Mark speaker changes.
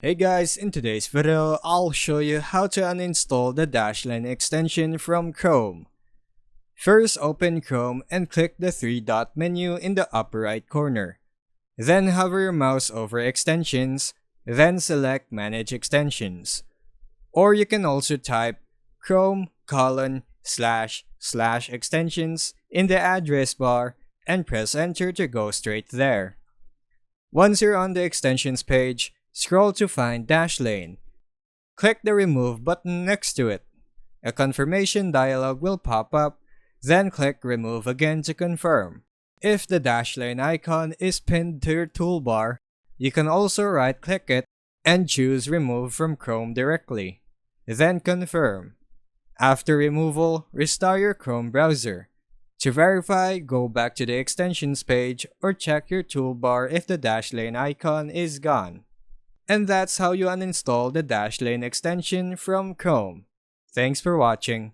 Speaker 1: Hey guys, in today's video, I'll show you how to uninstall the Dashlane extension from Chrome. First, open Chrome and click the three-dot menu in the upper right corner. Then hover your mouse over Extensions, then select Manage Extensions. Or you can also type chrome://extensions in the address bar and press enter to go straight there. Once you're on the extensions page, scroll to find Dashlane. Click the Remove button next to it. A confirmation dialog will pop up, then click Remove again to confirm. If the Dashlane icon is pinned to your toolbar, you can also right-click it and choose Remove from Chrome directly. Then confirm. After removal, restart your Chrome browser. To verify, go back to the extensions page or check your toolbar if the Dashlane icon is gone. And that's how you uninstall the Dashlane extension from Chrome. Thanks for watching.